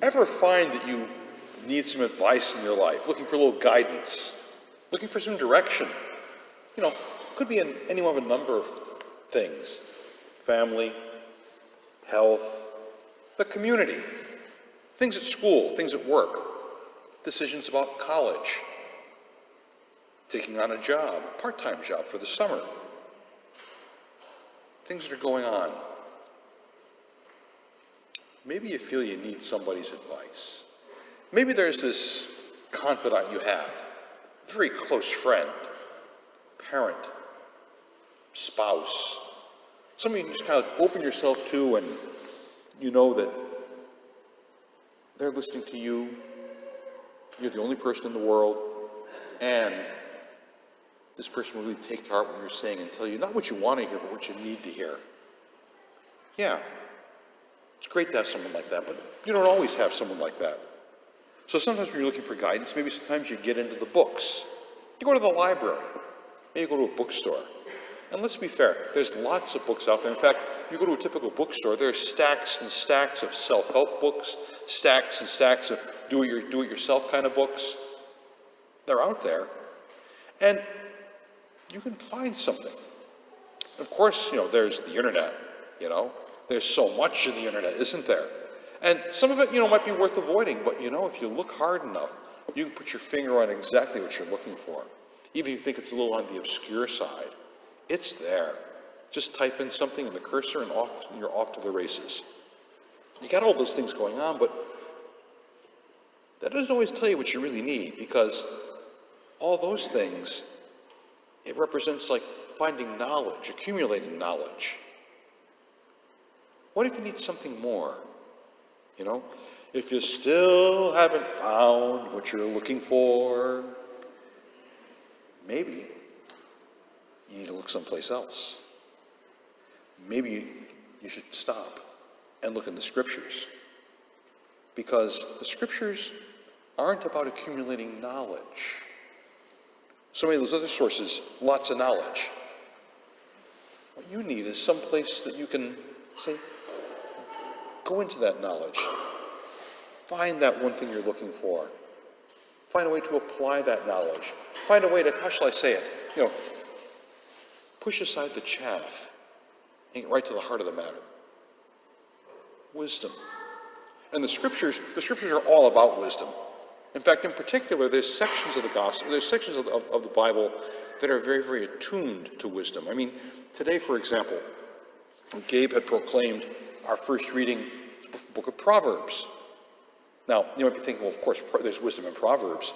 Ever find that you need some advice in your life, looking for a little guidance, looking for some direction? Could be in any one of a number of things. Family, health, the community, things at school, things at work, decisions about college, taking on a job, a part-time job for the summer, things that are going on. Maybe you feel you need somebody's advice. Maybe there's this confidant you have, very close friend, parent, spouse, somebody you can just kind of open yourself to, and you know that they're listening to you, you're the only person in the world, and this person will really take to heart what you're saying and tell you not what you want to hear, but what you need to hear. Yeah, it's great to have someone like that, but you don't always have someone like that. So sometimes when you're looking for guidance, maybe sometimes you get into the books. You go to the library, maybe you go to a bookstore. And let's be fair, there's lots of books out there. In fact, you go to a typical bookstore, there are stacks and stacks of self-help books, stacks and stacks of do-it-yourself kind of books. They're out there. And you can find something. Of course, there's the internet, There's so much of the internet, isn't there? And some of it, might be worth avoiding, but if you look hard enough, you can put your finger on exactly what you're looking for. Even if you think it's a little on the obscure side, it's there. Just type in something in the cursor and you're off to the races. You got all those things going on, but that doesn't always tell you what you really need, because all those things, it represents like finding knowledge, accumulating knowledge. What if you need something more? If you still haven't found what you're looking for, maybe you need to look someplace else. Maybe you should stop and look in the scriptures, because the scriptures aren't about accumulating knowledge. So many of those other sources, lots of knowledge. What you need is some place that you can say, go into that knowledge. Find that one thing you're looking for. Find a way to apply that knowledge. Find a way to, how shall I say it? Push aside the chaff and get right to the heart of the matter. Wisdom. And the scriptures are all about wisdom. In fact, in particular, there's sections of the gospel, there's sections of the Bible that are very, very attuned to wisdom. I mean, today, for example, Gabe had proclaimed our first reading, the book of Proverbs. Now, you might be thinking, well, of course, there's wisdom in Proverbs,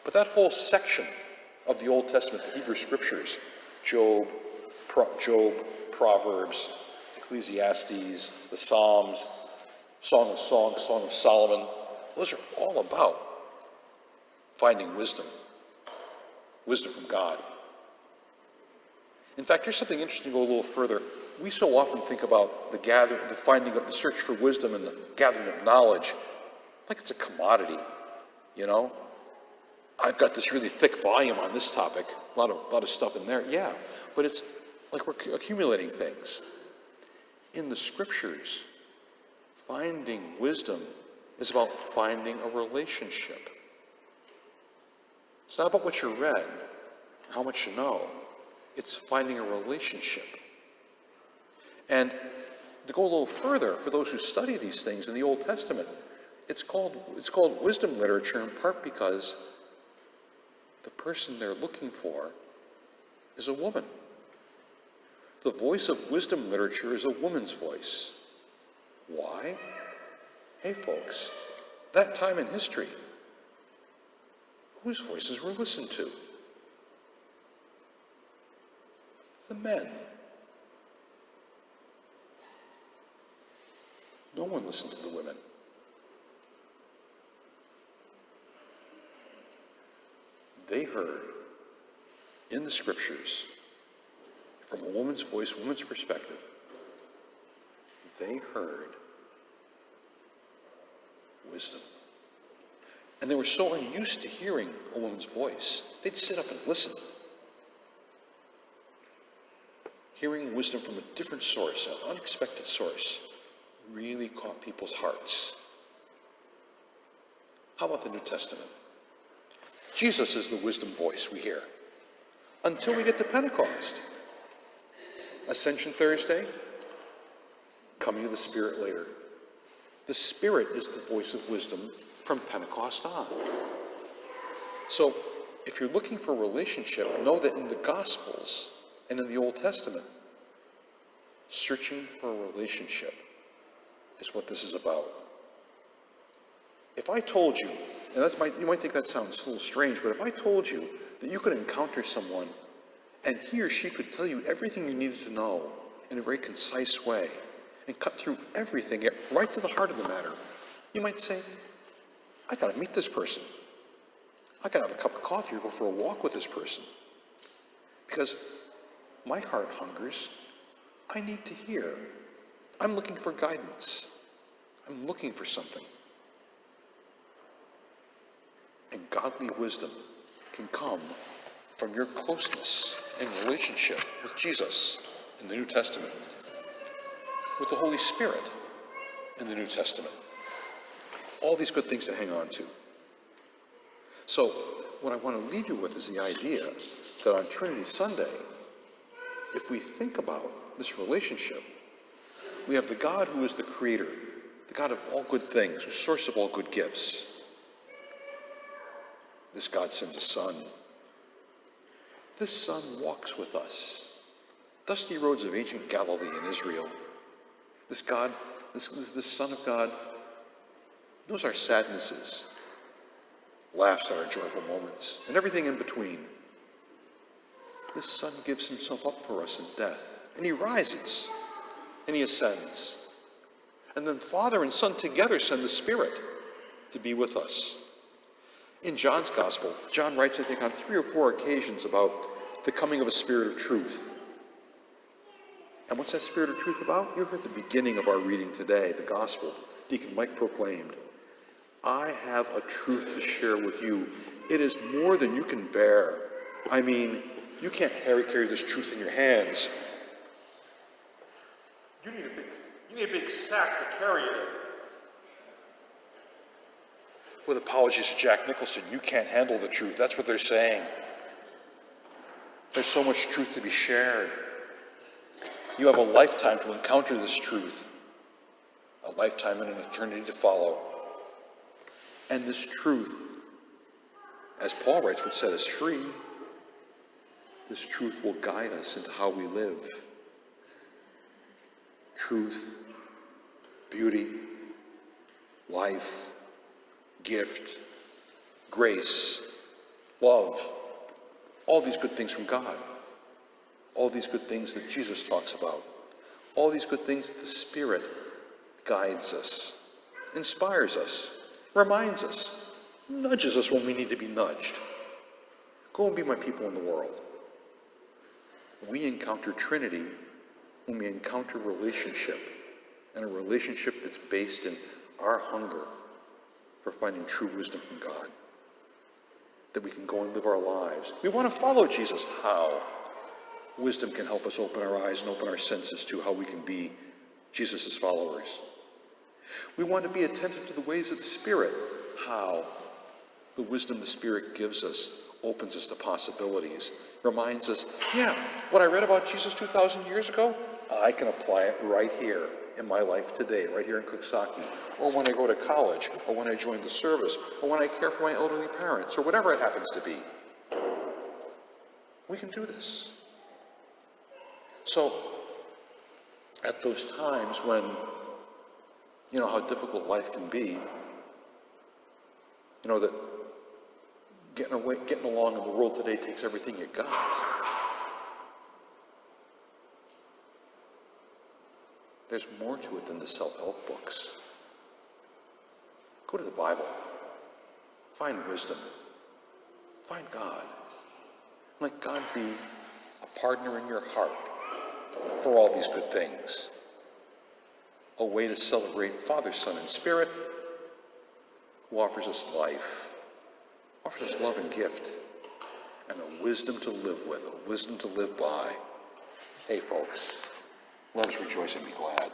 but that whole section of the Old Testament, the Hebrew Scriptures, Job, Proverbs, Ecclesiastes, the Psalms, Song of Songs, Song of Solomon, those are all about finding wisdom from God. In fact, here's something interesting to go a little further. We so often think about the search for wisdom and the gathering of knowledge like it's a commodity, I've got this really thick volume on this topic, a lot of stuff in there, yeah, but it's like we're accumulating things. In the scriptures, finding wisdom is about finding a relationship. It's not about what you read, how much you know. It's finding a relationship. And to go a little further, for those who study these things in the Old Testament, it's called wisdom literature in part because the person they're looking for is a woman. The voice of wisdom literature is a woman's voice. Why? Hey folks, that time in history, whose voices were listened to? The men. No one listened to the women. They heard in the scriptures, from a woman's voice, woman's perspective, they heard wisdom. And they were so unused to hearing a woman's voice, they'd sit up and listen. Hearing wisdom from a different source, an unexpected source, really caught people's hearts. How about the New Testament? Jesus is the wisdom voice we hear until we get to Pentecost. Ascension Thursday, coming of the Spirit later. The Spirit is the voice of wisdom from Pentecost on. So, if you're looking for a relationship, know that in the Gospels and in the Old Testament, searching for a relationship is what this is about. If I told you, and you might think that sounds a little strange, but if I told you that you could encounter someone and he or she could tell you everything you needed to know in a very concise way and cut through everything, get right to the heart of the matter, you might say, I got to meet this person. I got to have a cup of coffee or go for a walk with this person. Because my heart hungers. I need to hear. I'm looking for guidance. I'm looking for something. And godly wisdom can come from your closeness and relationship with Jesus in the New Testament, with the Holy Spirit in the New Testament. All these good things to hang on to. So, what I want to leave you with is the idea that on Trinity Sunday, if we think about this relationship, we have the God who is the creator, the God of all good things, the source of all good gifts. This God sends a son. This son walks with us. Dusty roads of ancient Galilee and Israel. This God, this Son of God, knows our sadnesses, laughs at our joyful moments, and everything in between. This Son gives himself up for us in death, and he rises, and he ascends. And then Father and Son together send the Spirit to be with us. In John's Gospel, John writes, I think, on 3 or 4 occasions about the coming of a Spirit of truth. And what's that Spirit of truth about? You heard the beginning of our reading today, the Gospel. Deacon Mike proclaimed, I have a truth to share with you. It is more than you can bear. I mean, you can't carry this truth in your hands. You need a big sack to carry it in. With apologies to Jack Nicholson, you can't handle the truth. That's what they're saying. There's so much truth to be shared. You have a lifetime to encounter this truth. A lifetime and an eternity to follow. And this truth, as Paul writes, would set us free. This truth will guide us into how we live. Truth, beauty, life, gift, grace, love, all these good things from God. All these good things that Jesus talks about. All these good things that the Spirit guides us, inspires us, reminds us, nudges us when we need to be nudged. Go and be my people in the world. We encounter Trinity when we encounter relationship, and a relationship that's based in our hunger for finding true wisdom from God. That we can go and live our lives. We want to follow Jesus. How? Wisdom can help us open our eyes and open our senses to how we can be Jesus' followers. We want to be attentive to the ways of the Spirit. How? The wisdom the Spirit gives us opens us to possibilities, reminds us, yeah, what I read about Jesus 2,000 years ago, I can apply it right here in my life today, right here in Coxsackie, or when I go to college, or when I join the service, or when I care for my elderly parents, or whatever it happens to be. We can do this. So, at those times when, you know, how difficult life can be, you know, that getting along in the world today takes everything you got. There's more to it than the self-help books. Go to the Bible. Find wisdom. Find God. Let God be a partner in your heart for all these good things. A way to celebrate Father, Son, and Spirit, who offers us life, offers us love and gift, and a wisdom to live with, a wisdom to live by. Hey, folks, let us rejoice and be glad.